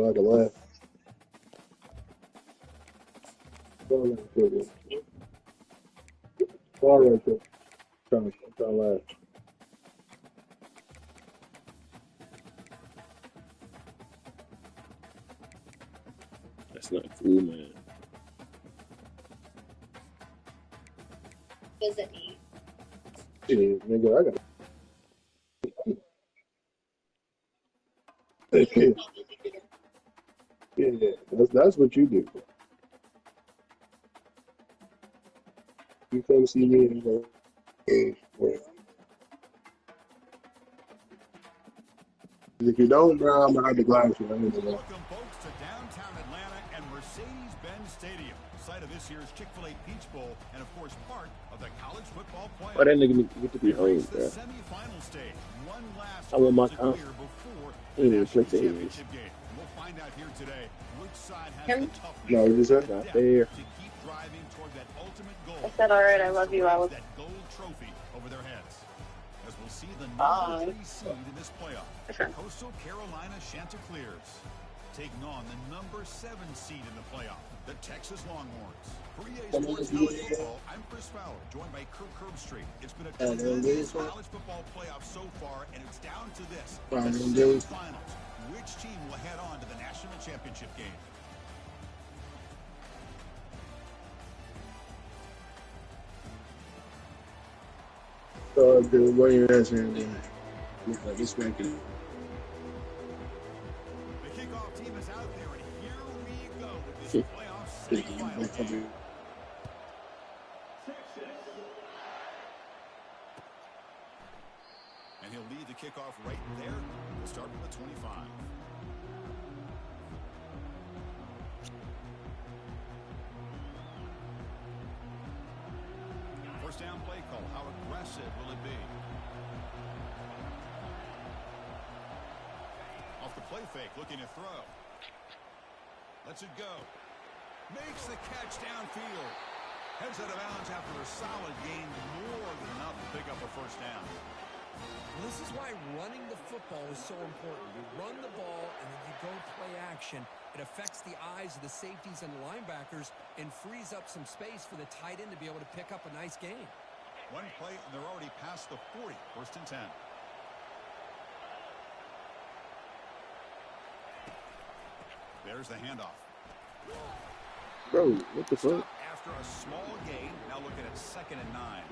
so I can laugh. All right there. I'm trying to laugh. That's not cool, man. Yeah, nigga, I got. Yeah, that's what you do. You come see me and go. If you don't, bro, I'm gonna have to glass you. Welcome, folks, to downtown Atlanta and Mercedes-Benz Stadium, site of this year's Chick-fil-A Peach Bowl, and of course, part of the college football playoff. Why that nigga get to be old, bro? Semi-final stage. One last I want my clear comp. before He the ain't even play national for championship game. We'll find out here today which side has the toughness. No, you just said not fair. To keep driving toward that ultimate goal. I said, all right, I love you. I was that gold trophy over their heads. As we'll see the number 3 seed in this playoff, Coastal Carolina Chanticleers, taking on the number 7 seed in the playoff, the Texas Longhorns. For EA Sports College Football, I'm Chris Fowler, joined by Kirk Herbstreit. It's been a tremendous college football playoff so far, and it's down to this, the semifinals. Which team will head on to the national championship game? so dude, what are you answering? Look like it's making. The kickoff team is out there, and here we go with this playoff semifinal game. And he'll lead the kickoff right there. We'll start with the 25. First down play call. How aggressive will it be? Off the play fake, looking to throw. Lets it go. Makes the catch downfield. Heads out of bounds after a solid gain, more than enough to pick up a first down. Well, this is why running the football is so important. You run the ball, and then you go play action. It affects the eyes of the safeties and the linebackers and frees up some space for the tight end to be able to pick up a nice gain. One play, and they're already past the 40. First and 10. There's the handoff. Bro, what the fuck? After a small gain, now looking at 2nd and 9.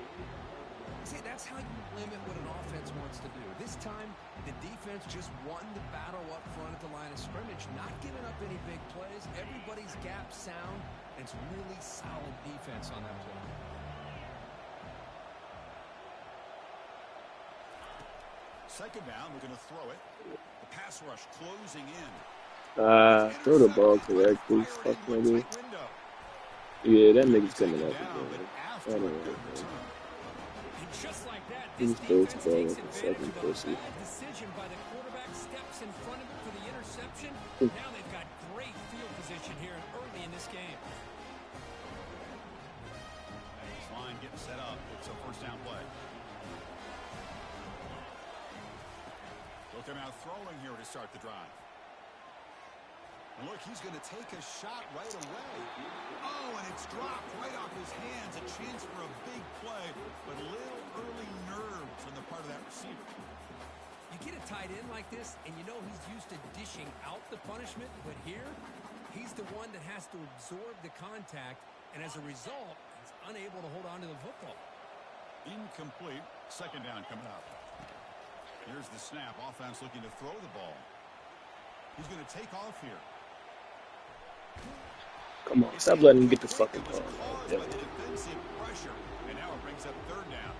See, that's how you limit what an offense wants to do. This time, the defense just won the battle up front at the line of scrimmage, not giving up any big plays. Everybody's gap sound, and it's really solid defense on that play. Second down, we're going to throw it. The pass rush closing in. Throw the ball correctly. Fuck nigga. Yeah, that nigga's coming out again. I don't know. Just like that, He's throws the ball with the second pussy. Decision by the quarterback, steps in front of it for the interception. Now they've got great field position here early in this game. Nice line getting set up. It's a first down play. Looking out throwing here to start the drive. And look, he's going to take a shot right away. Oh, and it's dropped right off his hands. A chance for a big play, but a little early nerves on the part of that receiver. You get a tight end like this, and you know he's used to dishing out the punishment, but here, he's the one that has to absorb the contact, and as a result, he's unable to hold on to the football. Incomplete. Second down coming up. Here's the snap. Offense looking to throw the ball. He's going to take off here. Come on, stop letting him get the fucking ball. Defensive pressure, and now it brings up third down.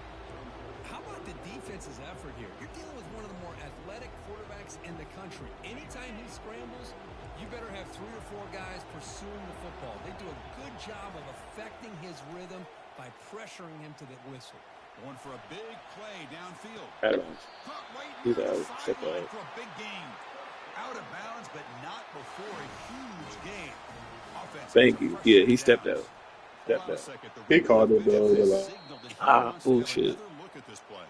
How about the defense's effort here? You're dealing with one of the more athletic quarterbacks in the country. Anytime he scrambles, you better have 3 or 4 guys pursuing the football. They do a good job of affecting his rhythm by pressuring him to the whistle. Going for a big play downfield. Adams. He's out. Check out. For a big gain. Out of bounds, but not before a huge gain. Thank you. Yeah, he stepped out. Stepped out. He called it though. Bullshit. Look at this play.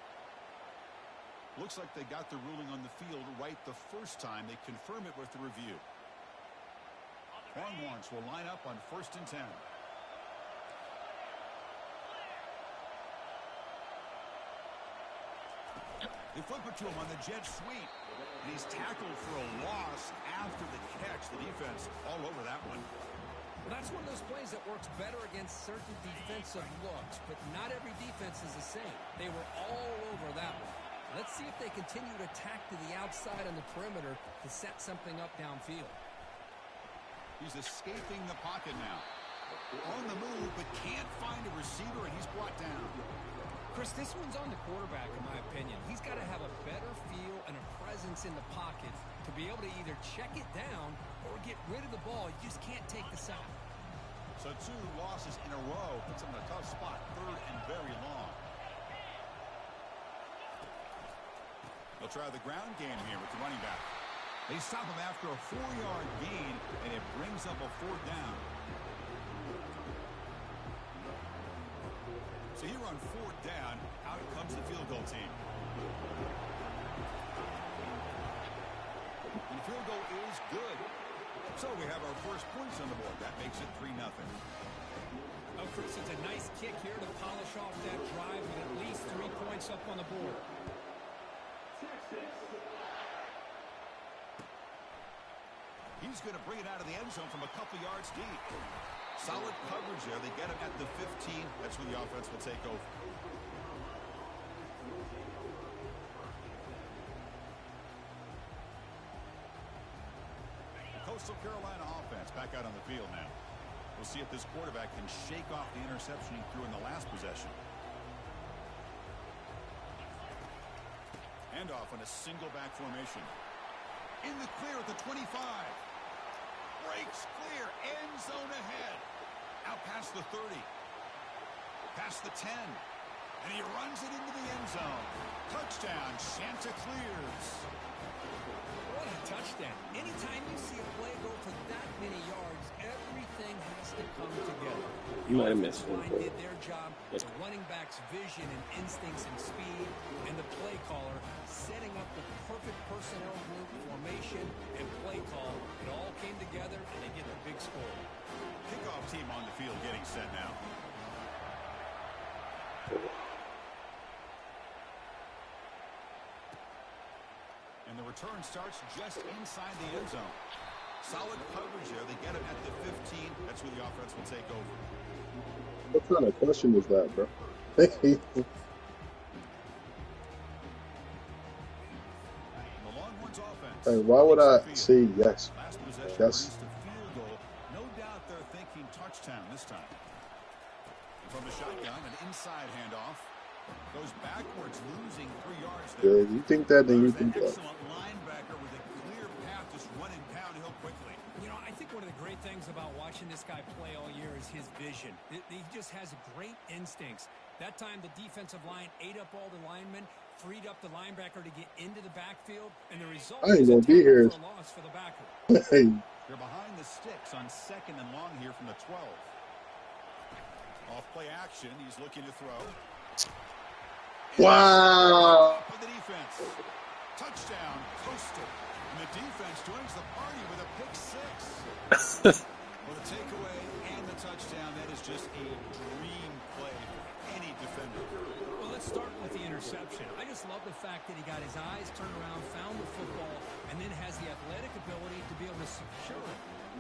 Looks like they got the ruling on the field right the first time. They confirm it with the review. Longhorns will line up on 1st and 10. They flip it to him on the jet sweep. And he's tackled for a loss after the catch. The defense all over that one. Well, that's one of those plays that works better against certain defensive looks, but not every defense is the same. They were all over that one. Let's see if they continue to attack to the outside on the perimeter to set something up downfield. He's escaping the pocket now. On the move, but can't find a receiver, and he's brought down. Chris, this one's on the quarterback, in my opinion. He's got to have a better feel and a presence in the pocket to be able to either check it down or get rid of the ball. You just can't take the sack. So 2 losses in a row puts him in a tough spot, 3rd and very long. They'll try the ground game here with the running back. They stop him after a 4-yard gain, and it brings up a 4th down. So here on 4th down, out comes the field goal team. And the field goal is good. So we have our first points on the board. That makes it 3-0. Oh, Chris, it's a nice kick here to polish off that drive with at least 3 points up on the board. He's going to bring it out of the end zone from a couple yards deep. Solid coverage there. They get him at the 15. That's where the offense will take over. The Coastal Carolina offense back out on the field now. We'll see if this quarterback can shake off the interception he threw in the last possession. Handoff on a single back formation. In the clear at the 25. Breaks clear. End zone ahead. Out past the 30. Past the 10. And he runs it into the end zone. Touchdown, Chanticleers. What a touchdown. Anytime you see a play go for that many yards, everything has to come together. You might have missed one. Did their job. The running back's vision and instincts and speed, and the play caller setting up the perfect personnel group, formation, and play call. It all came together, and they get the big score. Kickoff team on the field getting set now. And the return starts just inside the end zone. Solid coverage there. They get him at the 15. That's where the offense will take over. What kind of question is that, bro? The Longhorns offense. Hey, why would I say yes? Last possession Yes. produced a field goal. No doubt they're thinking touchdown this time. From the shotgun, an inside handoff. Goes backwards, losing 3 yards there. Yeah, you think that, then you can go. Excellent linebacker with a clear path, just running downhill quickly. You know, I think one of the great things about watching this guy play all year is his vision. He just has great instincts. That time, the defensive line ate up all the linemen, freed up the linebacker to get into the backfield, and the result I ain't is a gonna be here. tackle for a loss for the backer. Hey, They're behind the sticks on 2nd and long here from the 12. Off play action, he's looking to throw. wow. Top of the defense. Touchdown, Coastal. And the defense joins the party with a pick 6. Well, the takeaway and the touchdown, that is just a dream play for any defender. Well, let's start with the interception. I just love the fact that he got his eyes turned around, found the football, and then has the athletic ability to be able to secure it.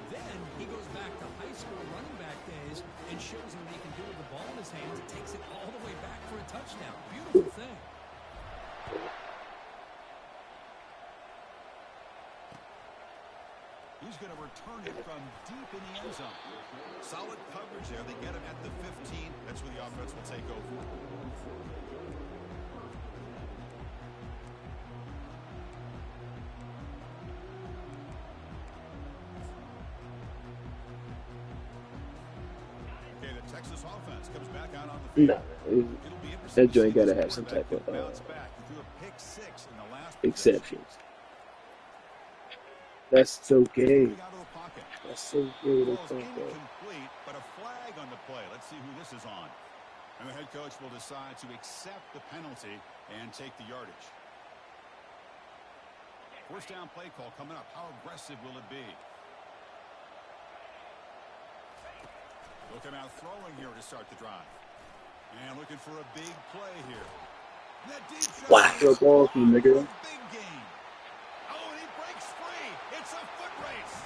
Then he goes back to high school running back days and shows him what he can do with the ball in his hands and takes it all the way back for a touchdown. Beautiful thing. He's going to return it from deep in the end zone. Solid coverage there. They get him at the 15. That's where the offense will take over. Okay, the Texas offense comes back out on the field. Nah, that joint got to have some type of exceptions. That's so gay. That's so gay. Incomplete, but a flag on the play. Let's see who this is on. And the head coach will decide to accept the penalty and take the yardage. First down play call coming up. How aggressive will it be? They'll come out throwing here to start the drive. And looking for a big play here. That deep shot Wow. is Off you, nigga. big game. Oh, and he breaks free. It's a foot race.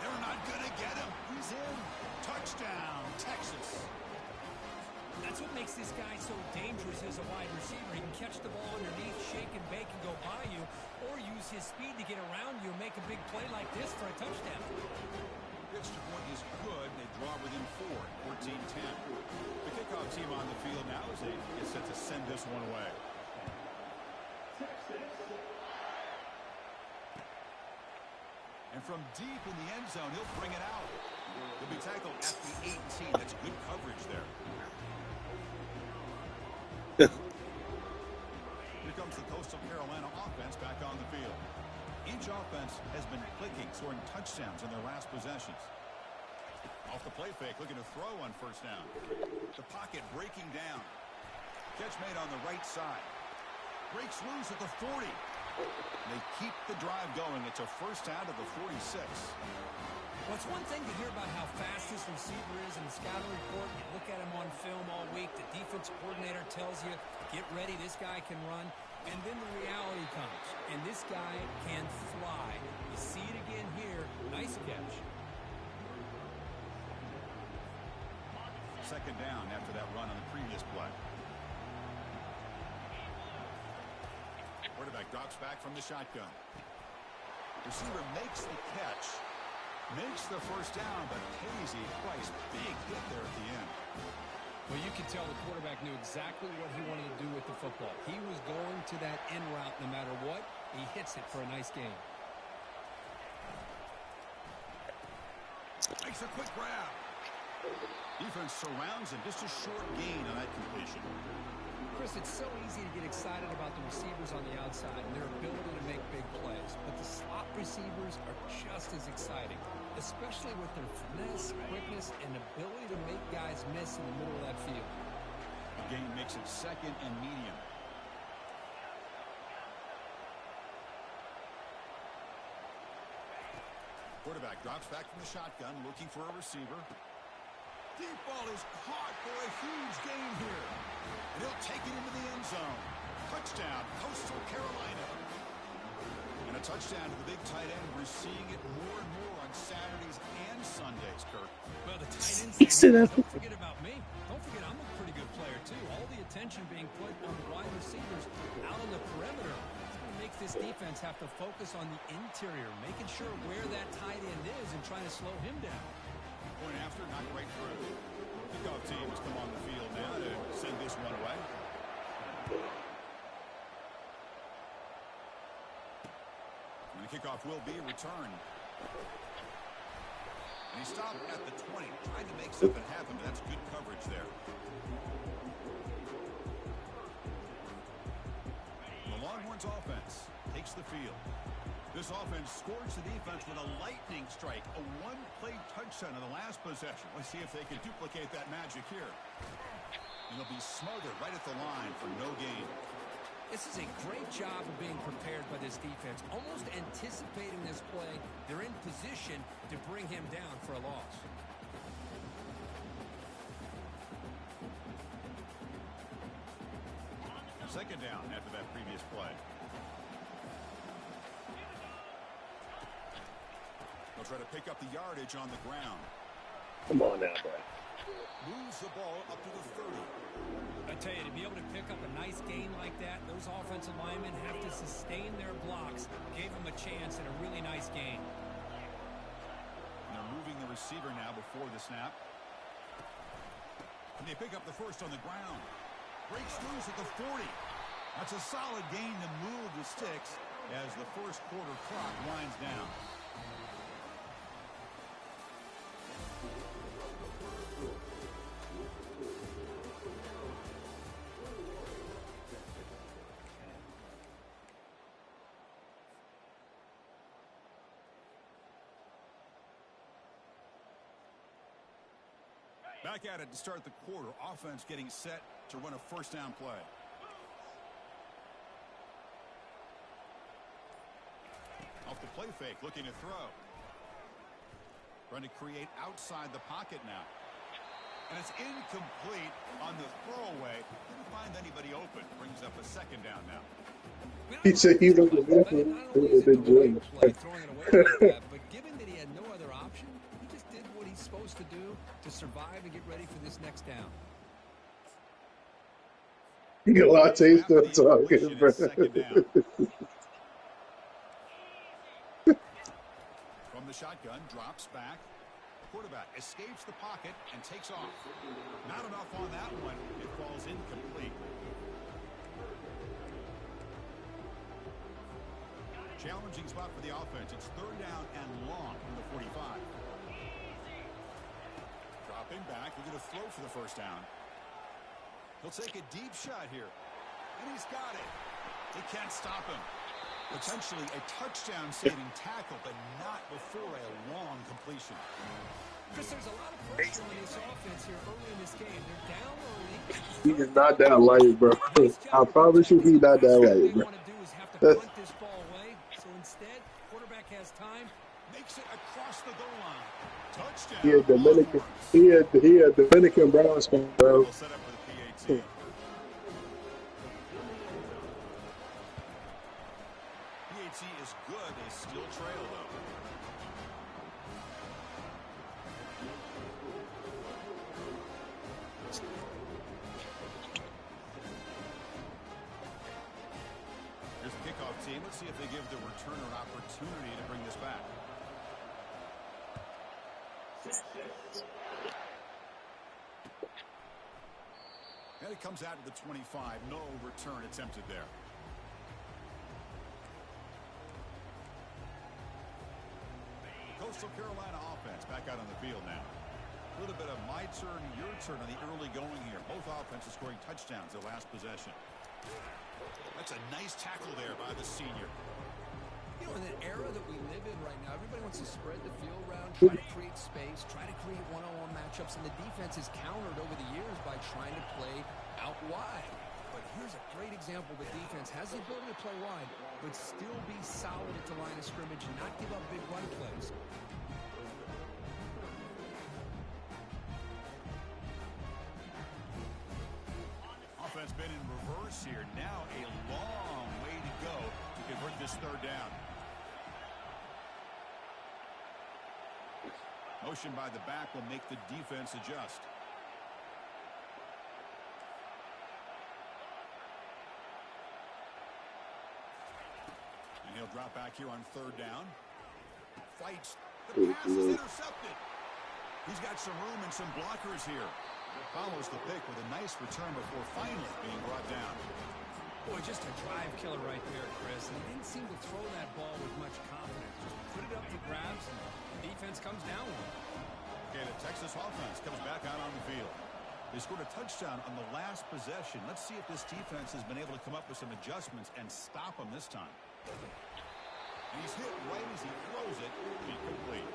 They're not going to get him. He's in. Touchdown, Texas. That's what makes this guy so dangerous as a wide receiver. He can catch the ball underneath, shake and bake, and go by you, or use his speed to get around you and make a big play like this for a touchdown. Pitch to point is good. They draw within 4, 14-10. The kickoff team on the field now as they get set to send this one away. And from deep in the end zone, he'll bring it out. He'll be tackled at the 18. That's good coverage there. Here comes the Coastal Carolina offense back on the field. Each offense has been clicking, scoring touchdowns in their last possessions. Off the play fake, looking to throw on first down. The pocket breaking down. Catch made on the right side. Breaks loose at the 40. They keep the drive going. It's a first down to the 46. Well, it's one thing to hear about how fast this receiver is in the scouting report. You look at him on film all week. The defensive coordinator tells you, get ready, this guy can run. And then the reality comes. And this guy can fly. You see it again here. Nice catch. Second down after that run on the previous play. Quarterback drops back from the shotgun. Receiver makes the catch. Makes the first down, but pays a price. Big hit there at the end. Well, you can tell the quarterback knew exactly what he wanted to do with the football. He was going to that end route no matter what. He hits it for a nice gain. Makes a quick grab. Defense surrounds him. Just a short gain on that completion. Chris, it's so easy to get excited about the receivers on the outside and their ability to make big plays. But the slot receivers are just as exciting, especially with their finesse, quickness, and ability to make guys miss in the middle of that field. The gain makes it second and medium. Quarterback drops back from the shotgun, looking for a receiver. Deep ball is caught for a huge gain here. And he'll take it into the end zone. Touchdown, Coastal Carolina. And a touchdown to the big tight end. We're seeing it more and more on Saturdays and Sundays, Kirk. Well, the tight ends, don't forget about me. Don't forget I'm a pretty good player, too. All the attention being put on the wide receivers out on the perimeter. It's going to make this defense have to focus on the interior, making sure where that tight end is and trying to slow him down. Point after, not right through. Kickoff teams come on the field now to send this one away. And the kickoff will be returned. And he stopped at the 20, trying to make something happen, but that's good coverage there. The Longhorns offense takes the field. This offense scores the defense with a lightning strike, a one-play touchdown in the last possession. Let's see if they can duplicate that magic here. And they'll be smothered right at the line for no gain. This is a great job of being prepared by this defense, almost anticipating this play. They're in position to bring him down for a loss. Second down after that previous play. They'll try to pick up the yardage on the ground. Come on now, bro. Moves the ball up to the 30. I tell you, to be able to pick up a nice gain like that, those offensive linemen have to sustain their blocks. Gave them a chance at a really nice gain. And they're moving the receiver now before the snap. And they pick up the first on the ground. Breaks loose at the 40. That's a solid gain to move the sticks as the first quarter clock winds down. Back at it to start the quarter. Offense getting set to run a first down play. Off the play fake, looking to throw. Trying to create outside the pocket now. And it's incomplete on the throwaway. Didn't find anybody open. Brings up a second down now. He said he was the Not only is it the right play, throwing it away like that, but given that he had no other option, he just did what he's supposed to do to survive and get ready for this next down. You get a lot of taste of talking, bro. From the shotgun, drops back. Quarterback escapes the pocket and takes off. Not enough on that one. It falls incomplete. Challenging spot for the offense. It's third down and long from the 45. Dropping back. We're going to throw for the first down. He'll take a deep shot here. And he's got it. They can't stop him. Potentially a touchdown-saving tackle, but not before a long completion. Chris, there's a lot of pressure on this offense here early in this game. They're down early. He is not that light, bro. I promise you he's not that light, What they bro. want to do is have to punt this ball away. So instead, quarterback has time. Makes it across the goal line. Touchdown. He had Dominican. He had Dominican Browns, bro. Set up for the PAT. PAT is good. They still trail, though. Here's the kickoff team. Let's see if they give the returner an opportunity to bring this back. And it comes out to the 25. No return attempted there. Coastal Carolina offense back out on the field now. A little bit of my turn, your turn on the early going here. Both offenses scoring touchdowns their last possession. That's a nice tackle there by the senior. You know, in the era that we live in right now, everybody wants to spread the field around, try to create space, try to create one-on-one matchups, and the defense is countered over the years by trying to play out wide. But here's a great example. The defense has the ability to play wide, but still be solid at the line of scrimmage and not give up big run plays. Offense been in reverse here. Now a long way to go to convert this third down. Motion by the back will make the defense adjust. And he'll drop back here on third down. Fights. The pass is intercepted. He's got some room and some blockers here. Follows the pick with a nice return before finally being brought down. Boy, just a drive killer right there, Chris. And he didn't seem to throw that ball with much confidence. Just put it up for grabs, and the defense comes down with it. Okay, the Texas offense comes back out on the field. They scored a touchdown on the last possession. Let's see if this defense has been able to come up with some adjustments and stop them this time. And he's hit right as he throws it to be complete.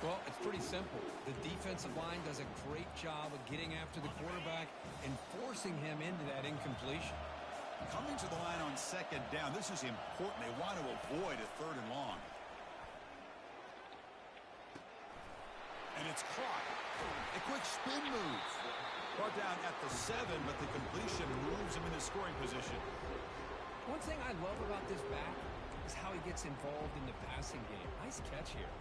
Well, it's pretty simple. The defensive line does a great job of getting after the quarterback and forcing him into that incompletion. Coming to the line on second down, this is important. They want to avoid a third and long. And it's caught. A quick spin move. Brought down at the 7, but the completion moves him into scoring position. One thing I love about this back is how he gets involved in the passing game. Nice catch here.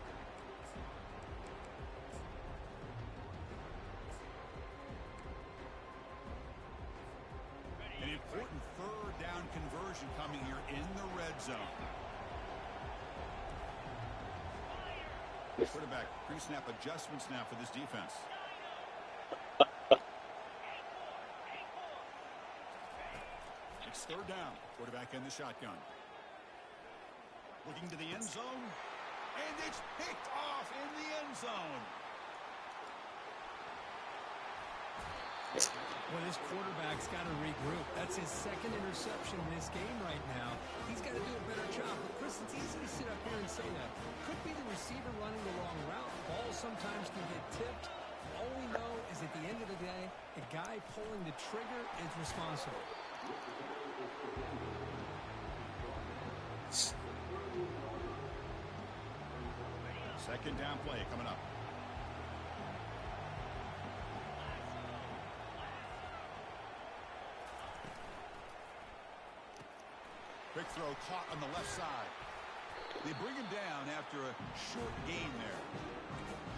An important third down conversion coming here in the red zone. Quarterback pre-snap adjustments now for this defense. It's third down. Quarterback in the shotgun. Looking to the end zone. And it's picked off in the end zone. Well, this quarterback's got to regroup. That's his second interception in this game right now. He's got to do a better job. But, Chris, it's easy to sit up here and say that. Could be the receiver running the wrong route. Balls sometimes can get tipped. All we know is at the end of the day, the guy pulling the trigger is responsible. Second down play coming up. Quick throw caught on the left side. They bring him down after a short gain there.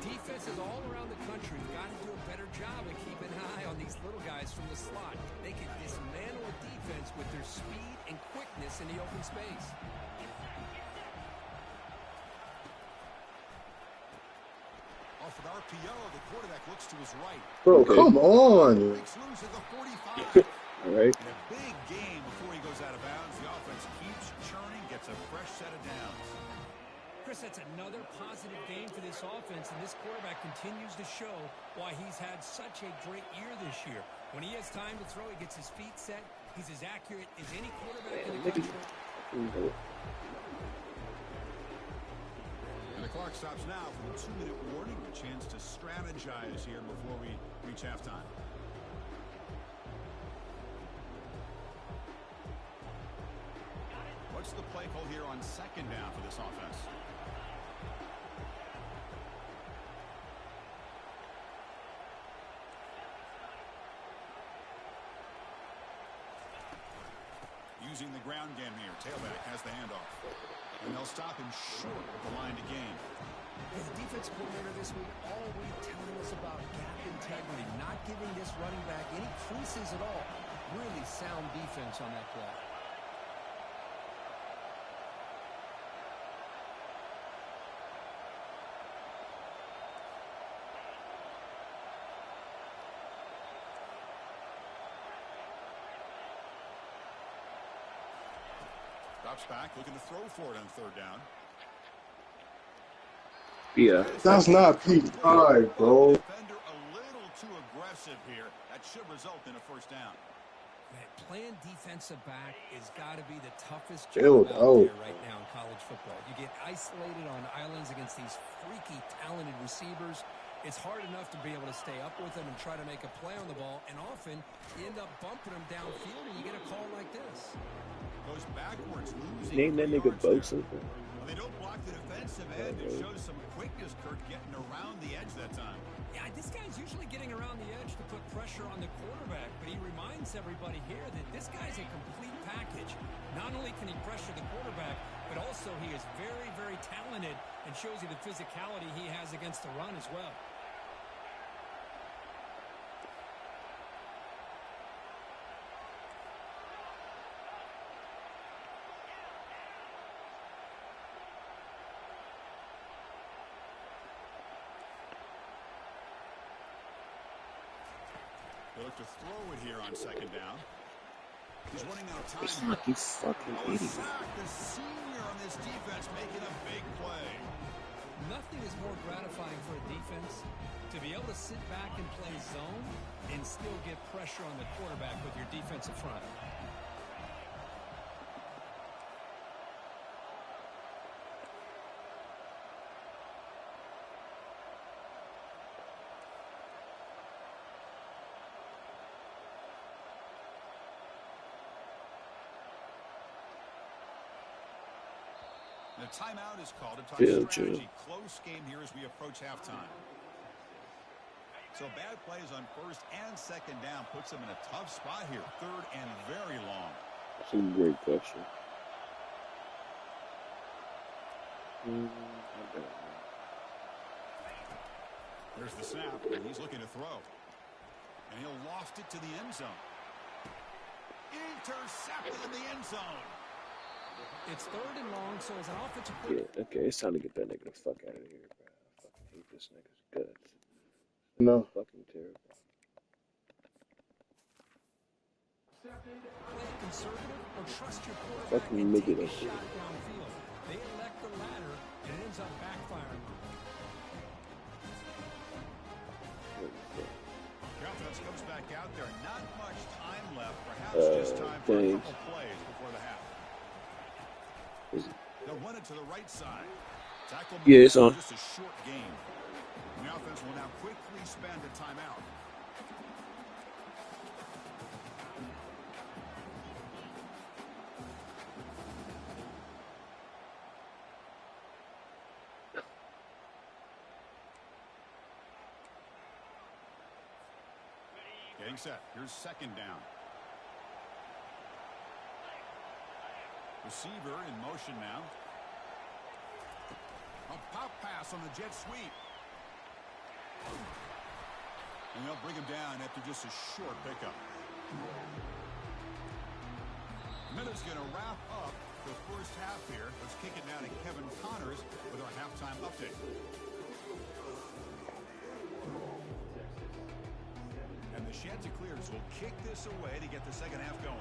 Defenses all around the country got to do a better job of keeping an eye on these little guys from the slot. They can dismantle a defense with their speed and quickness in the open space. Off an RPO, the quarterback looks to his right. Bro, come on. Breaks loose at the 45. All right. And a big game before he goes out of bounds. The offense keeps churning, gets a fresh set of downs. Chris, that's another positive game for this offense, and this quarterback continues to show why he's had such a great year this year. When he has time to throw, he gets his feet set. He's as accurate as any quarterback in the country. And the clock stops now for the 2-minute warning. A chance to strategize here before we reach halftime. What's the play call here on second down for this offense? Using the ground game here. Tailback has the handoff. And they'll stop him short of the line to gain. As a defensive coordinator this week, always telling us about gap integrity, not giving this running back any creases at all. Really sound defense on that play. Drops back, looking to throw for it on third down. Yeah. That's not PI, bro. Defender a little too aggressive here. That should result in a first down. Man, playing defensive back has got to be the toughest Build job out out. there right now in college football. You get isolated on islands against these freaky, talented receivers. It's hard enough to be able to stay up with them and try to make a play on the ball, and often you end up bumping them downfield and you get a call like this. Goes backwards, losing. Name that nigga Bosa. Well, they don't block the defensive end. It shows some quickness, Kurt, getting around the edge that time. Yeah, this guy's usually getting around the edge to put pressure on the quarterback, but he reminds everybody here that this guy's a complete package. Not only can he pressure the quarterback, but also he is very, very talented and shows you the physicality he has against the run as well. They look to throw it here on second down. He's running out of time. Fuck, you fucking Oh, a idiot. sack. The senior on this defense making a big play. Nothing is more gratifying for a defense to be able to sit back and play zone and still get pressure on the quarterback with your defensive front. The timeout is called to talk Field strategy. Close game here as we approach halftime. So bad plays on first and second down puts them in a tough spot here. Third and very long. That's a great question. There's the snap, and he's looking to throw. And he'll loft it to the end zone. Intercepted in the end zone. It's third and long, so as an offensive Yeah, coordinator, okay, it's time to get that nigga the fuck out of here, bro. I fucking hate this nigga's guts. No. Fucking terrible. play conservative or trust your quarterback Fucking and make take it a up. shot downfield. They elect the latter, and it ends up backfiring. The offense comes back out there. Not much time left. Perhaps just time for a thanks. couple plays before the half. They'll run it to the right side. Tackle Yeah, it's on. just a short game. And the offense will now quickly spend a timeout. Getting set. Here's second down. Receiver in motion now. A pop pass on the jet sweep. And they'll bring him down after just a short pickup. Miller's going to wrap up the first half here. Let's kick it now to Kevin Connors with our halftime update. And the Chanticleers will kick this away to get the second half going.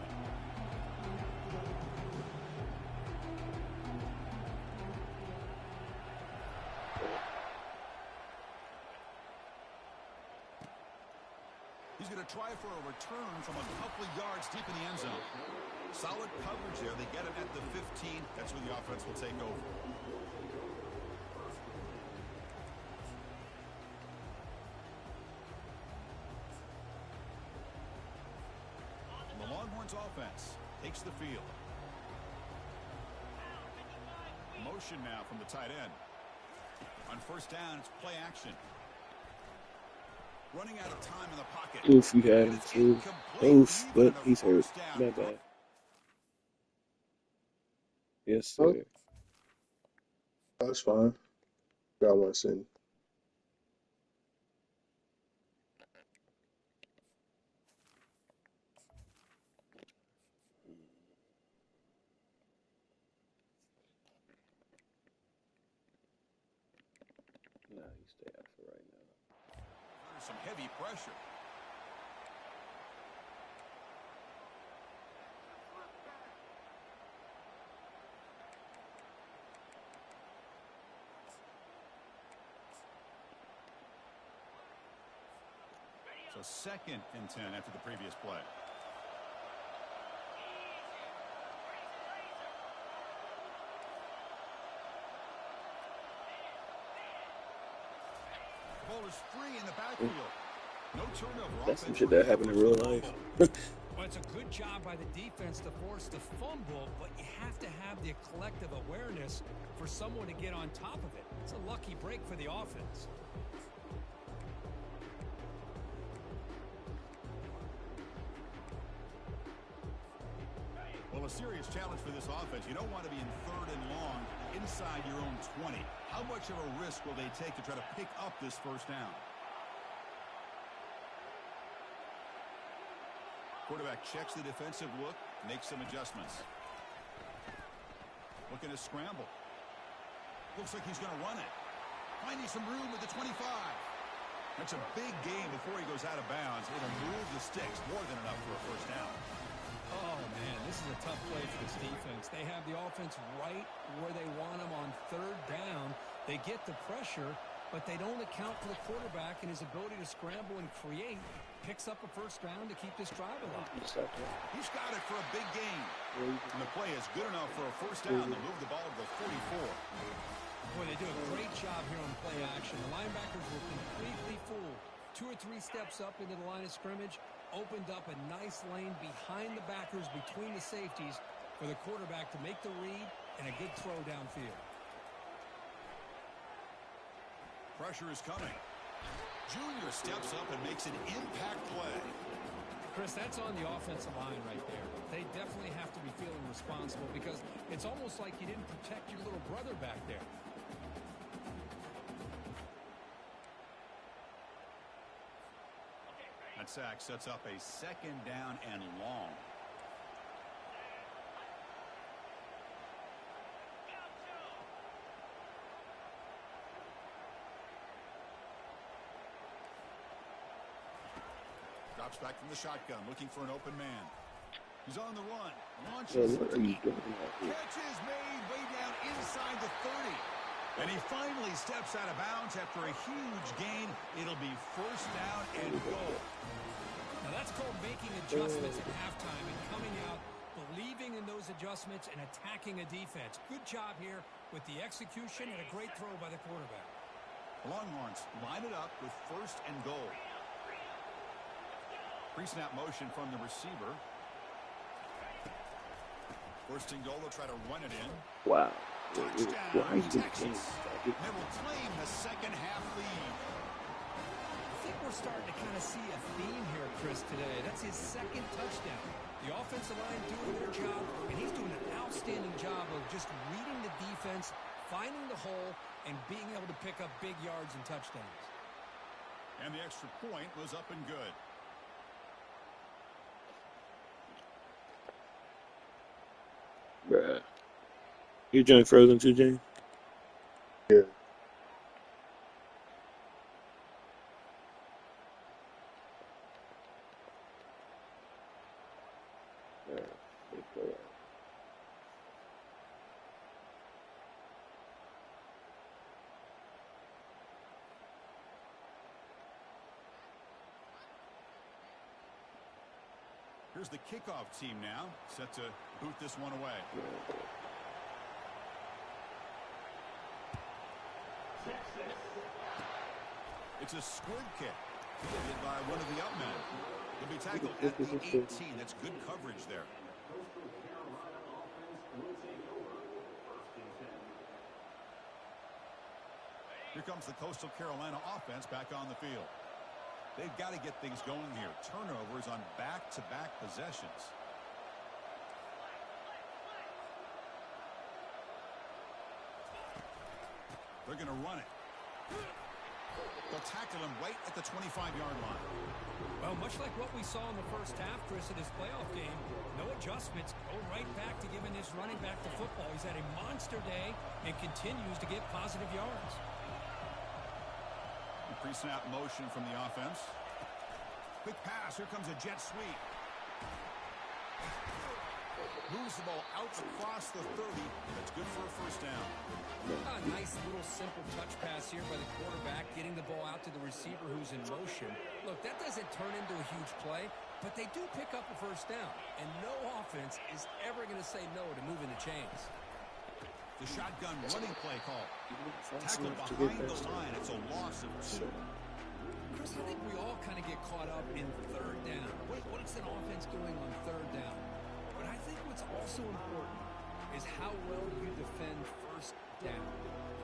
He's going to try for a return from a couple of yards deep in the end zone. Solid coverage there. They get him at the 15. That's where the offense will take over. The Longhorns offense takes the field. Motion now from the tight end. On first down, it's play action. Running out of time in the pocket. Oof, you had him too. Oof, but he's hurt. Not bad. Yes, sir. That's fine. Got one sitting. Nah, you stay out for right now. Under some heavy pressure. So 2nd and 10 after the previous play. Ball is free in the backfield. No turnover. That's some shit that happened in real life. Well, it's a good job by the defense to force the fumble, but you have to have the collective awareness for someone to get on top of it. It's a lucky break for the offense. Well, a serious challenge for this offense. You don't want to be in 3rd and long inside your own 20. How much of a risk will they take to try to pick up this first down? Quarterback checks the defensive look, makes some adjustments. Looking to scramble. Looks like he's going to run it. Finding some room with the 25. That's a big gain before he goes out of bounds. It'll move the sticks more than enough for a first down. Oh, man, this is a tough play for this defense. They have the offense right where they want them on 3rd down. They get the pressure, but they don't account for the quarterback and his ability to scramble and create. Picks up a first down to keep this drive alive. He's got it for a big gain. And the play is good enough for a first down to move the ball to the 44. Boy, they do a great job here on play action. The linebackers were completely fooled. 2 or 3 steps up into the line of scrimmage, opened up a nice lane behind the backers between the safeties for the quarterback to make the read and a good throw downfield. Pressure is coming. Junior steps up and makes an impact play. Chris, that's on the offensive line right there. They definitely have to be feeling responsible because it's almost like you didn't protect your little brother back there. That sack sets up a 2nd down and long. Drops back from the shotgun, looking for an open man. He's on the run. Launches. What are you doing out here? Catch is made way down inside the 30. And he finally steps out of bounds after a huge gain. It'll be first down and goal. Now that's called making adjustments at halftime and coming out, believing in those adjustments and attacking a defense. Good job here with the execution and a great throw by the quarterback. Longhorns line it up with first and goal. Pre-snap motion from the receiver. First and goal, they'll try to run it in. Wow. Touchdown, Why are you Texas. They will claim the second half lead. I think we're starting to kind of see a theme here, Chris, today. That's his 2nd touchdown. The offensive line doing their job, and he's doing an outstanding job of just reading the defense, finding the hole, and being able to pick up big yards and touchdowns. And the extra point was up and good. Bruh. You joined Frozen too, James? Yeah. Here's the kickoff team now, set to boot this one away. It's a squib kick, fielded by one of the up men. He'll be tackled at the 18. That's good coverage there. Here comes the Coastal Carolina offense back on the field. They've got to get things going here. Turnovers on back-to-back possessions. They're going to run it. They'll tackle him right at the 25-yard line. Well, much like what we saw in the first half, Chris, in this playoff game, no adjustments. Go right back to giving this running back the football. He's had a monster day and continues to get positive yards. Pre-snap motion from the offense. Quick pass. Here comes a jet sweep. Moves the ball out across the 30. That's good for a first down. A nice little simple touch pass here by the quarterback, getting the ball out to the receiver who's in motion. Look, that doesn't turn into a huge play, but they do pick up a first down. And no offense is ever going to say no to moving the chains. The shotgun running play call. Tackled behind the line. It's a loss of 2. Chris, I think we all kind of get caught up in third down. What is an offense doing on third down? But I think what's also important is how well you defend first down.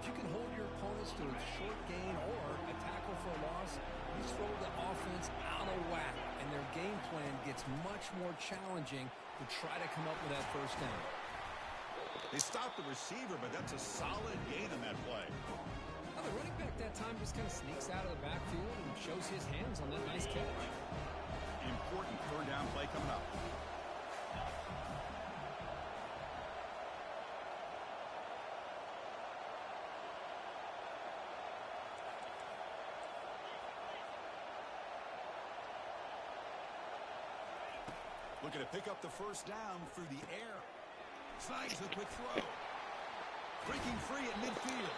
If you can hold your opponents to a short gain or a tackle for a loss, you throw the offense out of whack, and their game plan gets much more challenging to try to come up with that first down. They stopped the receiver, but that's a solid gain on that play. Well, the running back that time just kind of sneaks out of the backfield and shows his hands on that nice catch. Important third down play coming up. Looking to pick up the first down through the air. Slides the quick throw. Breaking free at midfield.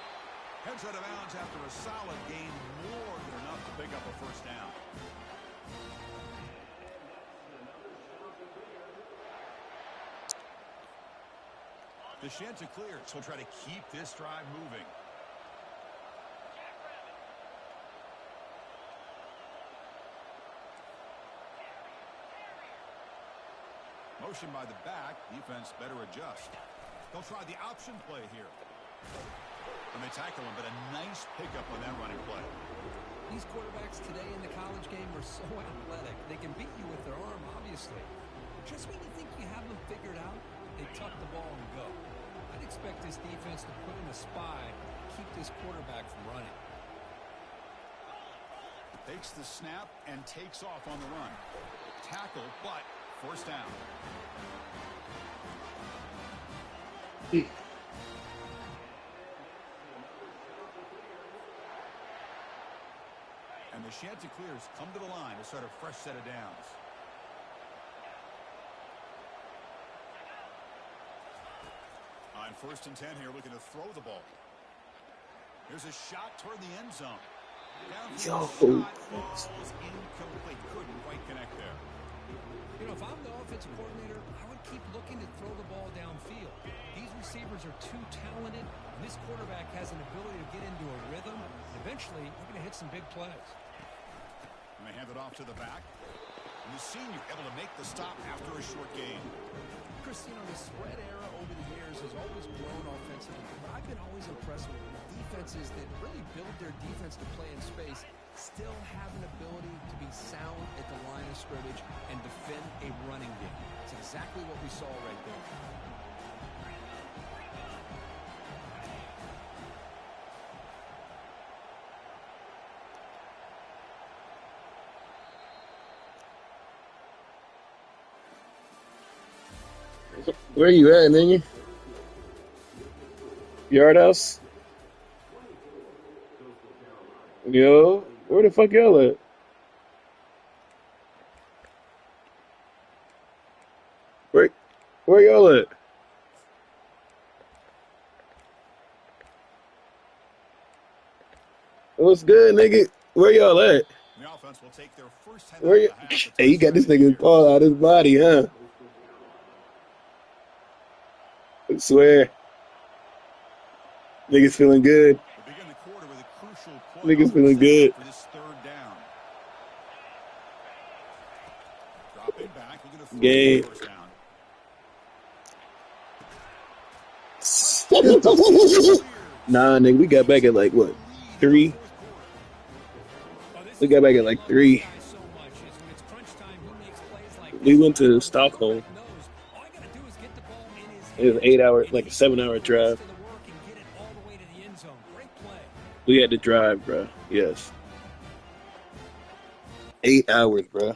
Heads out of bounds after a solid gain, more than enough to pick up a first down. The Chanticleers will try to keep this drive moving. Motion by the back. Defense better adjust. They'll try the option play here. And they tackle him, but a nice pickup on that running play. These quarterbacks today in the college game are so athletic. They can beat you with their arm, obviously. Just when you think you have them figured out, they tuck the ball and go. I'd expect this defense to put in a spy to keep this quarterback from running. Takes the snap and takes off on the run. Tackle, but first down. And the Chanticleers come to the line to start a fresh set of downs. On 1st and 10 here, looking to throw the ball. Here's a shot toward the end zone. Downfield shot falls incomplete. Couldn't quite connect there. You know, if I'm the offensive coordinator, I would keep looking to throw the ball downfield. These receivers are too talented, and this quarterback has an ability to get into a rhythm. Eventually, you're going to hit some big plays. And they hand it off to the back. And the senior able to make the stop after a short gain. Chris, you know, the spread era over the years has always grown offensively, but I've been always impressed with defenses that really build their defense to play in space, still have an ability to be sound at the line of scrimmage and defend a running game. It's exactly what we saw right there. Where you at, nigga? Yard house? Yo, where the fuck y'all at? Where, where y'all at? What's good, nigga? Where y'all at? The offense will take their first header Where of you? the half. A Hey, tough you got start this to the nigga year. Paul out his body, huh? I swear, niggas feeling good. We'll begin the quarter with a crucial play Niggas off of a feeling setback good. for this third down. Dropping back, looking to throw for the Game. first down. Get Touchdown, the Chanticleers. Nah, nigga, we got back at like Extending what? the lead in the 3? fourth quarter. Oh, this We is got back why at they like love this 3. guy so much. Is when it's crunch time, he makes plays like We this. went That to way, the Stockholm. quarterback knows all I got to do is get the ball in his It was an hands, 8 hour, and like a he can do 7 hour the rest drive. of the work and get it all the way to the end zone. Great play. We had to drive, bro. Yes, 8 hours, bro.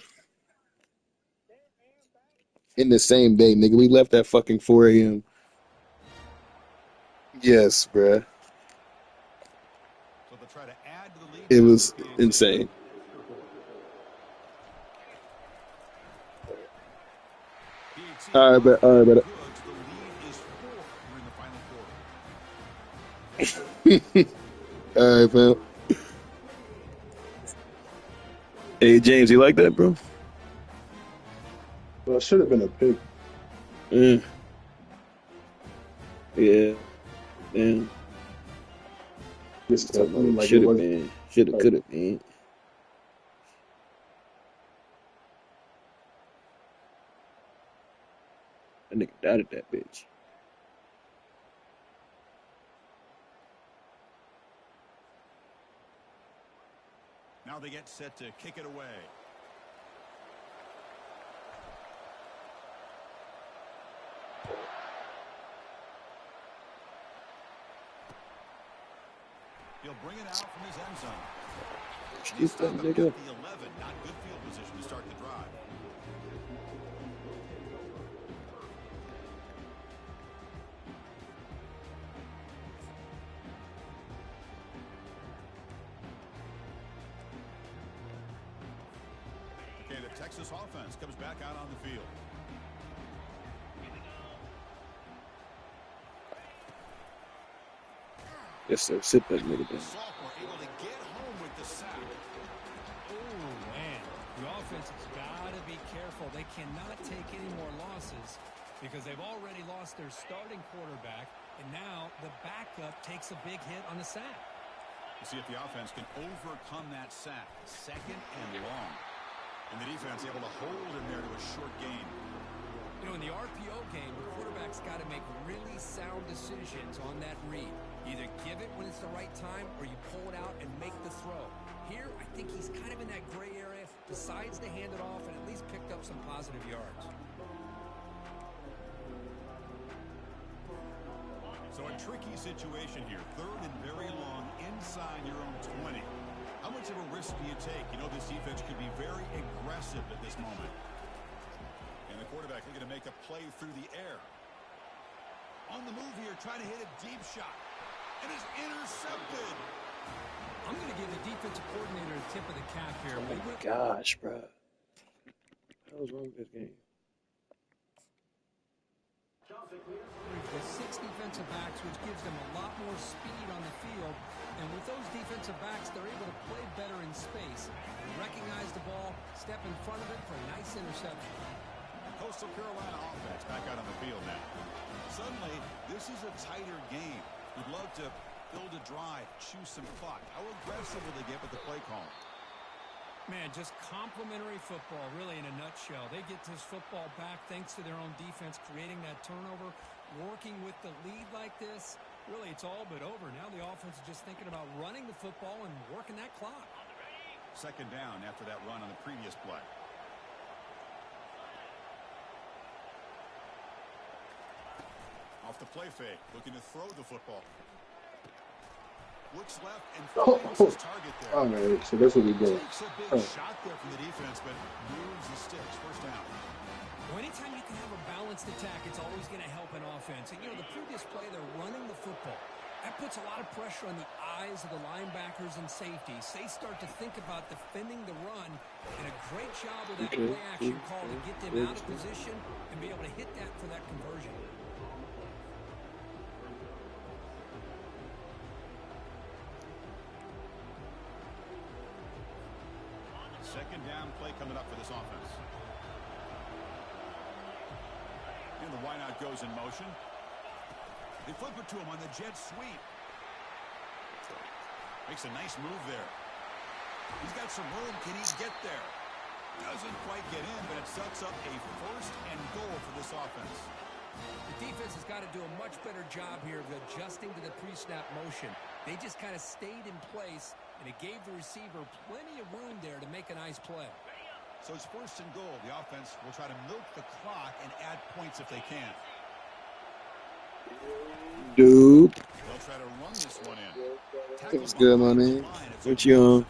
In the same day, nigga. We left at fucking 4 a.m. Yes, bro. So they'll try to add to the lead It now with was a PAT. insane. PAT All right, good, but all right, and but good. The lead is 4 here in the final quarter. all right, fam. Hey, James, you like that, bro? Well, it should have been a pick. Mm, yeah, man. This, I'm talking I mean, about like it should have was been, should have, like could have been. That nigga doubted that bitch. Now they get set to kick it away. He'll bring it out from his end zone. And they Shoot stop that him at nigga. the 11. Not good field position to start the drive. Okay, the Texas offense comes back out on the field. Yes, sir. Sit that nigga The down. sophomore able to get home with the sack. Oh, man. The offense has got to be careful. They cannot take any more losses because they've already lost their starting quarterback, and now the backup takes a big hit on the sack. We'll see if the offense can overcome that sack. Second and long. And the defense able to hold him there to a short gain. You know, in the RPO game, the quarterback's got to make really sound decisions on that read. Either give it when it's the right time or you pull it out and make the throw. Here, I think he's kind of in that gray area, decides to hand it off and at least picked up some positive yards. So a tricky situation here. Third and very long inside your own 20. How much of a risk do you take? You know this defense could be very aggressive at this moment. And the quarterback looking to make a play through the air. On the move here, trying to hit a deep shot. And is intercepted. I'm going to give the defensive coordinator a tip of the cap here. Oh my gosh, bro. What was wrong with this game? With 6 defensive backs, which gives them a lot more speed on the field. And with those defensive backs, they're able to play better in space. Recognize the ball, step in front of it for a nice interception. Coastal Carolina offense back out on the field now. Suddenly, this is a tighter game. We'd love to build a drive, choose some clock. How aggressive will they get with the play call? Man, just complimentary football, really, in a nutshell. They get this football back thanks to their own defense, creating that turnover, working with the lead like this. Really, it's all but over. Now the offense is just thinking about running the football and working that clock. Second down after that run on the previous play. Off the play fake, looking to throw the football. Looks left and finds his target there. all right, so that's what we doing. Takes a big shot there from the defense, but moves the sticks. First down. Well, anytime you can have a balanced attack, it's always going to help an offense. And, you know, the previous play, they're running the football. That puts a lot of pressure on the eyes of the linebackers and safeties. They start to think about defending the run, and a great job with that play action call to get them out of position and be able to hit that for that conversion. Second down play coming up for this offense. And the wideout goes in motion. They flip it to him on the jet sweep. Makes a nice move there. He's got some room. Can he get there? Doesn't quite get in, but it sets up a first and goal for this offense. The defense has got to do a much better job here of adjusting to the pre-snap motion. They just kind of stayed in place, and it gave the receiver plenty of room there to make a nice play. So it's first and goal. The offense will try to milk the clock and add points if they can. Dude. They'll try to run this one in. What's good, my man? What you on?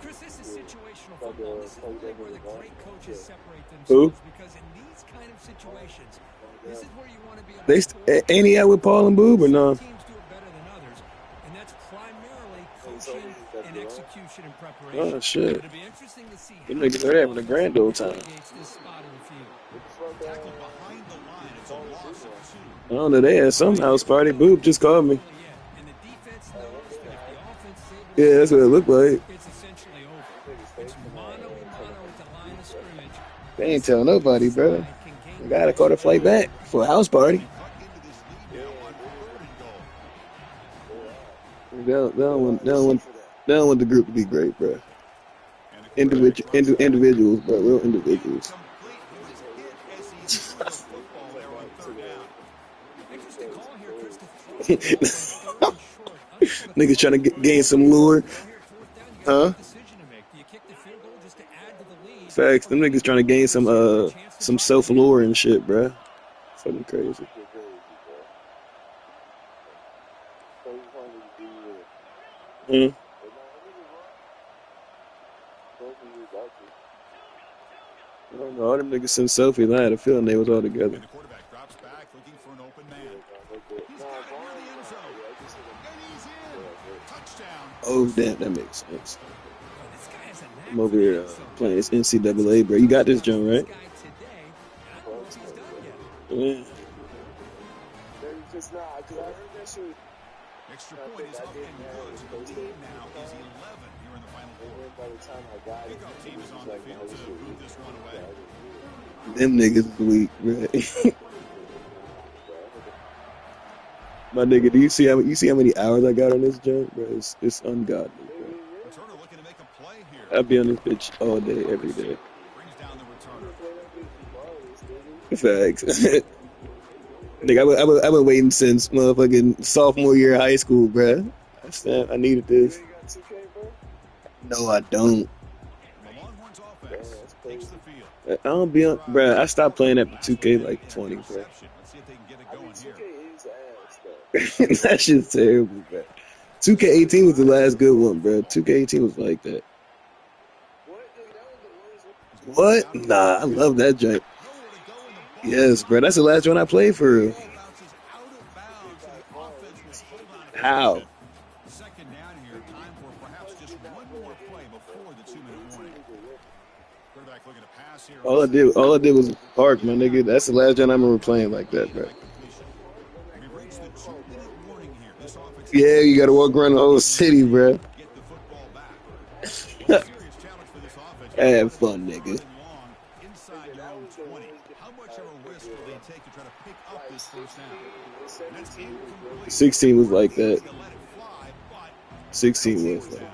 Chris, this is situational football. This is really where the great coaches separate Who? themselves, because in these kind of situations, this is where you want to be able Ain't he out with Paul and Boob or no? Some teams do it better than others, and that's primarily coaching and execution and preparation. Oh, shit. It'll be interesting to see You niggas are having a grand old time. this spot in the field. Tackle behind the line. It's a loss of 2. I don't know. They had some house party. Boob just called me. And the defense knows that if the offense is able Yeah, that's what it looked like. it's essentially over. It's mano a mano at the line of scrimmage. They ain't tell nobody, bro. They gotta call the flight back for a house party. They don't want the group to be great, bro. Individuals, bro. Real individuals. Niggas trying to gain some lure. Huh? Facts. Them niggas trying to gain some self-lure and shit, bro. Fucking crazy. Hmm. I don't know. All them niggas sent selfies. I had a feeling they was all together. And the quarterback drops back looking for an open man. He's got it near the end zone. And he's in. Touchdown. Oh, damn. That makes sense. I'm over here playing this NCAA, bro. You got this, John, right? Yeah. Extra point is up and good. So the lead now is 11 here in the final quarter. Pickup team is on the field to move this one away. Them niggas weak, bro. My nigga, do you see how many hours I got on this junk, bro? It's ungodly, bro. Returner looking to make a play here. I'd be on this bitch all day, every day. Brings down the returner. Facts. Nigga, I've been waiting since motherfucking sophomore year of high school, bro. I needed this. No, I don't. The Longhorns offense takes the field. I don't be on, bro. I stopped playing at 2K like 20, bro. Let's see if they can get it going here. That shit's terrible, bro. 2K18 was the last good one, bro. 2K18 was like that. What? Nah, I love that joint. Yes, bro. That's the last one I played for real. How? Second down here. Time for perhaps just one more play before the 2-minute warning. Quarterback looking to pass here. All I did was park, my nigga. That's the last time I remember playing like that, bro. We've reached the 2-minute warning here. This offense Yeah, you gotta walk around the whole city, bro. get the football back. Serious challenge for this offense. Have fun, nigga. Inside your own 20. How much of a risk will they take to try to pick up this first down? And it's incomplete. 16 was like that. Let it fly, but 16 was like that.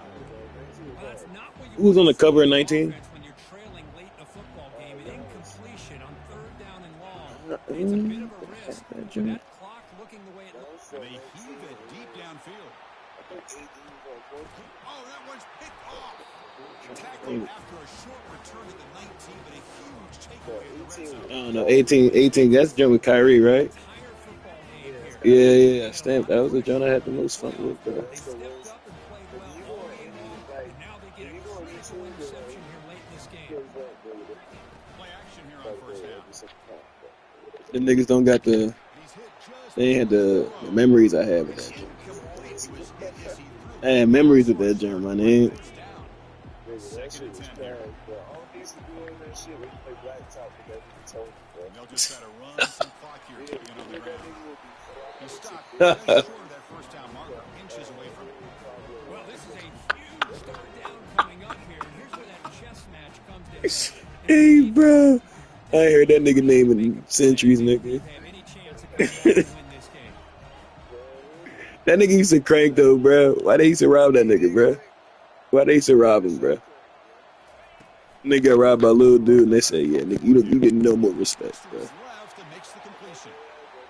Who was on the cover in 19? When you're trailing late in a football game, an incompletion on third down and long. It's a bit of a risk. That clock looking the way it looks. and they heave it deep downfield. Oh, that one's picked off. Tackled after a short return at the 19, but a huge takeaway in the red zone. I don't know. 18. That's John with Kyrie, right? Yeah. Stamp. That was the John I had the most fun with, bro. They stepped up and played well all game long, and now they get a critical interception here late in this game. Play action here on first half. The niggas don't got the. He's hit just They ain't had the memories I had with that joint. incomplete. He was hit as he I had memories with that joint, my nigga. first down. Second and 10 here. And they'll just try to run some clock here, keeping it on the ground. He stopped just short of that first down marker, inches away from it. Well, this is a huge third down coming up here. And here's where that chess match comes to head. Hey, bro. I ain't heard that nigga name in centuries, nigga. Have any chance of coming back and win this game? That nigga used to crank though, bro. Why they used to rob that nigga, bro? Why they used to rob him, bro? Nigga got robbed by a little dude, and they say, "Yeah, nigga, you get no more respect, bro." Left and makes the completion.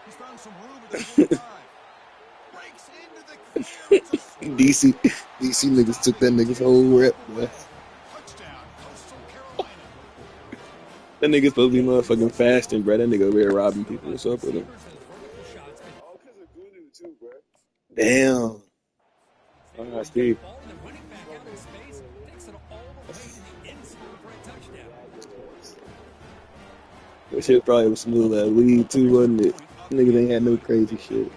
He's found some room at the 45. Breaks into the clear. It's a DC niggas took that nigga's whole rep, bro. touchdown, Coastal Carolina. That nigga supposed to be motherfucking fasting, bro. That nigga over here robbing people. What's up with him? Damn. Oh, I see. Ball and running back out in space takes it all the way to the end zone for a touchdown. That shit probably was smooth as weed too, wasn't it? Niggas ain't had no crazy shit.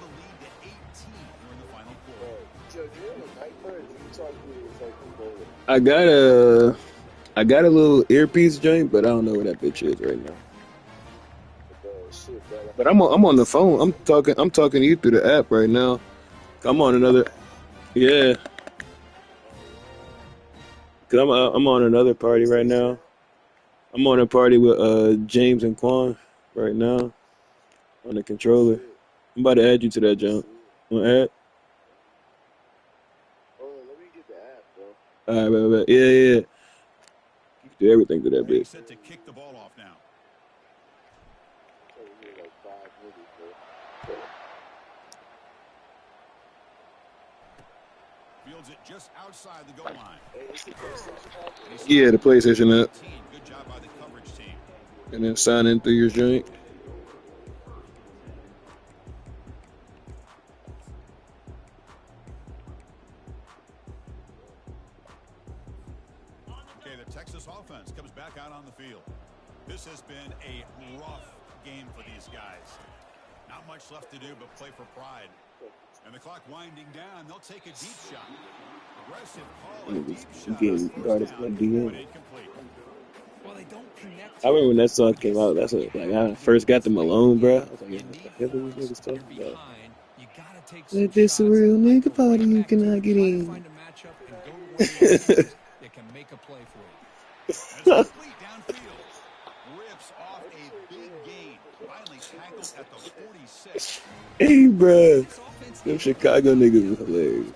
I got a little earpiece joint, but I don't know where that bitch is right now. But I'm on the phone. I'm talking to you through the app right now. I'm on another. Yeah. Cause I'm on another party right now. I'm on a party with James and Quan right now on the controller. I'm about to add you to that jump. Want to add? All right, yeah. You can do everything to that bitch. Set to kick the ball off now. Fields it just outside the goal line. Yeah, the PlayStation app. Good job by the coverage team. And then sign in through your joint. Okay, the Texas offense comes back out on the field. This has been a rough game for these guys. Not much left to do but play for pride. And the clock winding down, they'll take a deep shot. Aggressive call, a deep shot. Getting guarded by DM. But incomplete. Well, they don't connect. I remember when that song came out. That's what, like, I first got the Malone, bro. I was like, what the hell are these niggas talking about? You gotta take If this a real nigga party, you cannot get in. find a matchup and go to one of the receivers that can make a play for you. And it's complete downfield. Rips off a big gain. Finally tackled at the 46. Hey, bro. Them Chicago niggas was hilarious.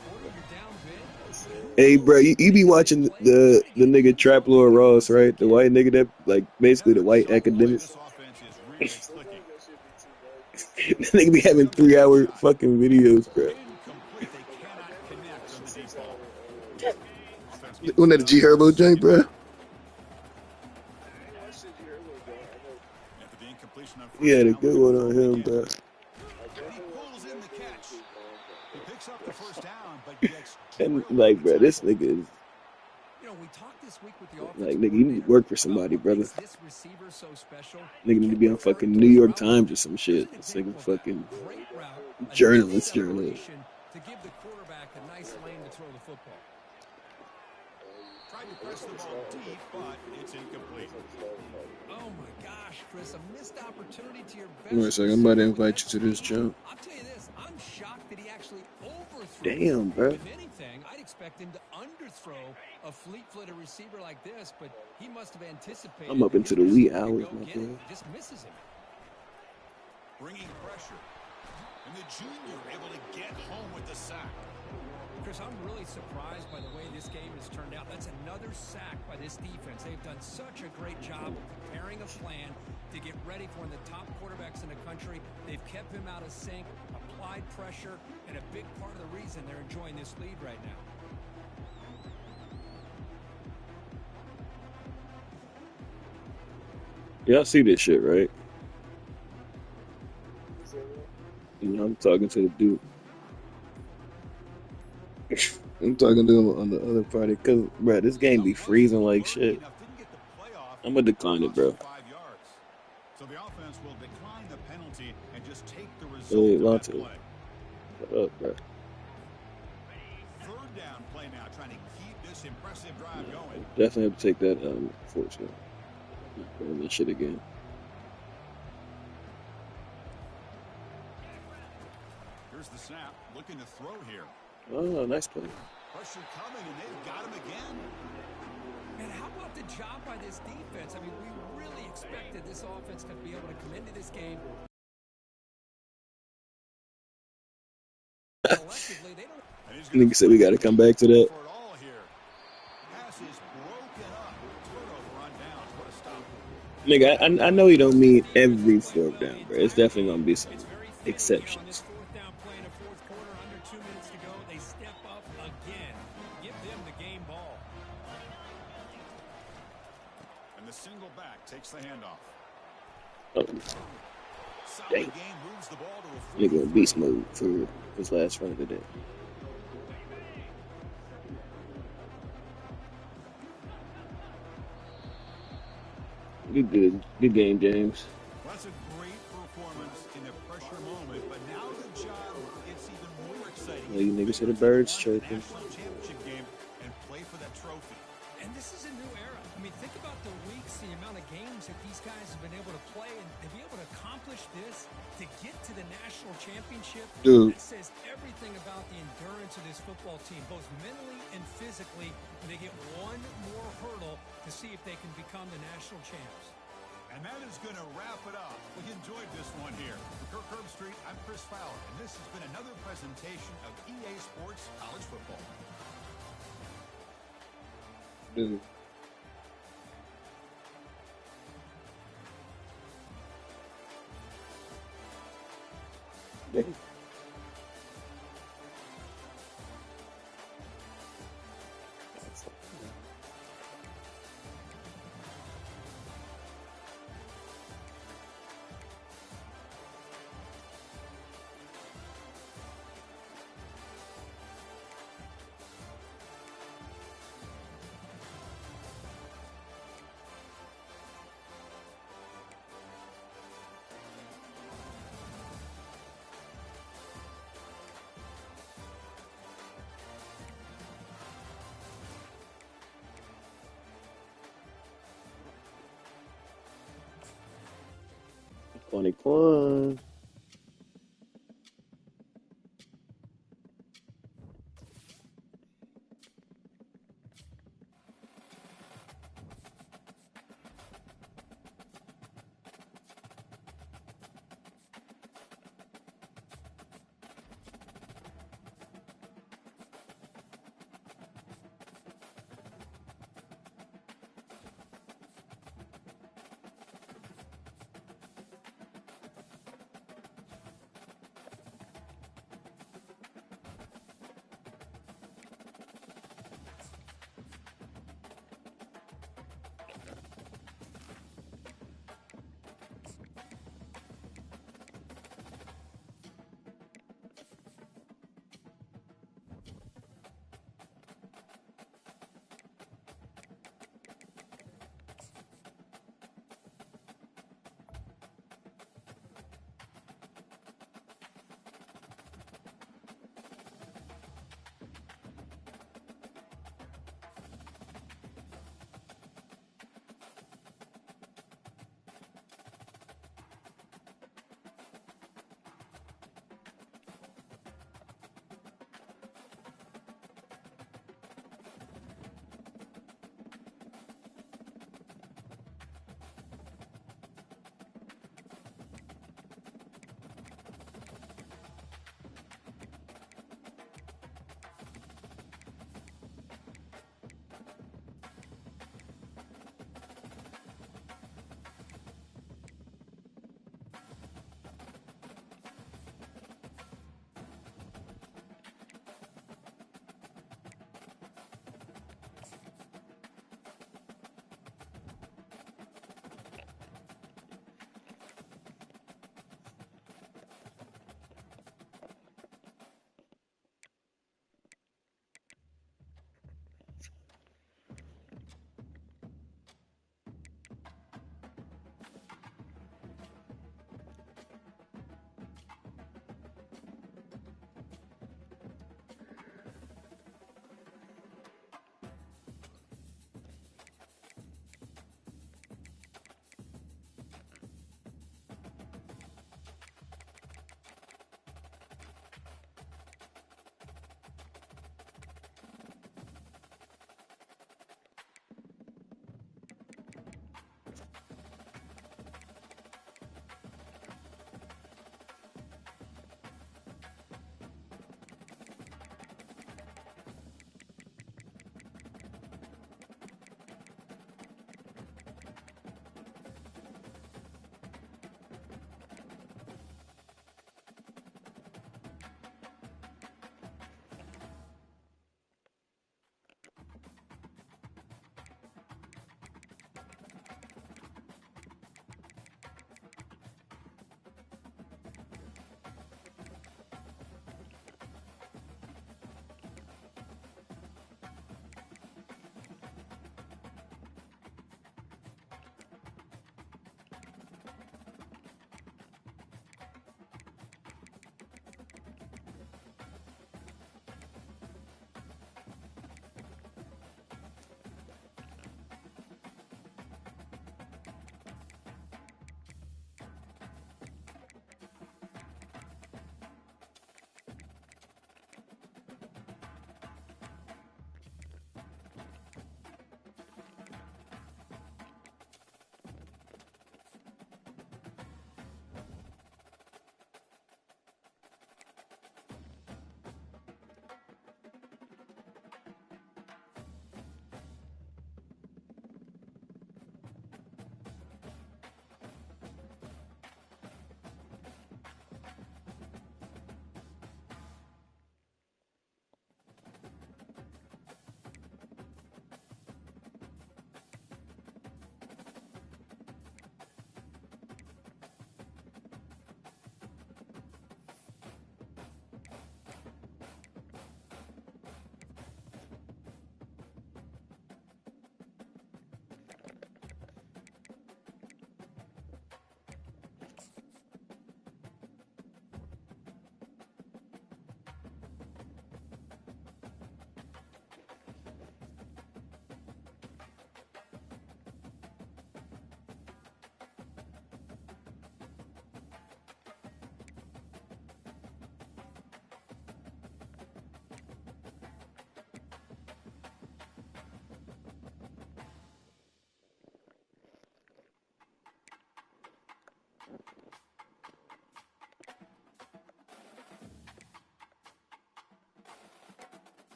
Hey, bro, you be watching the nigga Trap Lord Ross, right? The white nigga that, like, basically the white academic. This offense is really clicking. That nigga be having 3-hour fucking videos, bro. Incomplete. They cannot connect on the deep ball. Wasn't that the G Herbo joint, bro? After the incompletion on first He had a down, good one on him, bro. he pulls in the catch. He picks up the first down, but gets And, like, bro, this nigga is, You know, we talked this week with the like, nigga, you need to work for somebody, brother. This receiver so special. Nigga need to be on fucking New York Times or some shit. This nigga fucking Great route, journalist. to give the quarterback a nice lane to throw the football. tried to press the ball deep, but it's incomplete. Oh my gosh, Chris, a missed opportunity to your best. Wait a second, I'm about to invite you to this jump. I'll tell you this, I'm shocked that he actually overthrew. Damn, bro. If anything, I'd expect him to underthrow a fleet-footed receiver like this, but he must have anticipated. I'm up into the wee hours, my boy. Just misses him. Bringing pressure. And the junior able to get home with the sack. Chris, I'm really surprised by the way this game has turned out. That's another sack by this defense. They've done such a great job of preparing a plan to get ready for one of the top quarterbacks in the country. They've kept him out of sync, applied pressure, and a big part of the reason they're enjoying this lead right now. Y'all see this shit, right? You know, I'm talking to the dude. I'm talking to him on the other party, cause, bro, this game be freezing like shit. I'm gonna decline it, Loss of bro. 5 yards. So the offense will decline the penalty and just take the Hey, result of that Lonto, play. shut up, bro. Third down play now, trying to keep this impressive drive going. Definitely have to take that. Unfortunately, doing that shit again. Here's the snap, looking to throw here. Oh, nice play. Pressure coming, and they've got him again. And how about the job by this defense? I mean, we really expected this offense to be able to come into this game. Collectively, they don't. And he's going to Nigga said we flip got to it come and back to go that. for it all here. Pass is broken up. Turnover on downs. What a stop. Nigga, I know you don't mean every fourth down, bro. It's definitely gonna be some It's very fitting here on this exceptions. fourth down play in the fourth quarter. Under 2 minutes to go. They step up again. Give them the game ball. And the single back takes the handoff. Oh, Solid dang. game, moves the ball to a Nigga in beast 43. mode for his last run of the day. Good, good. Good game, James. Well, that's a great performance in the pressure moment, but now the job gets even more exciting. Well, you niggas hear the Figures they birds want the chirping. national championship game and play for that trophy. And this is a new era. I mean, think about the weeks, the amount of games that these guys have been able to play, and to be able to accomplish this, to get to the national championship, Dude. that says everything about the endurance of this football team, both mentally and physically. They get one more hurdle to see if they can become the national champs. And that is going to wrap it up. We enjoyed this one here. For Kirk Herbstreit, I'm Chris Fowler, and this has been another presentation of EA Sports College Football. Dude. Dang. Quan.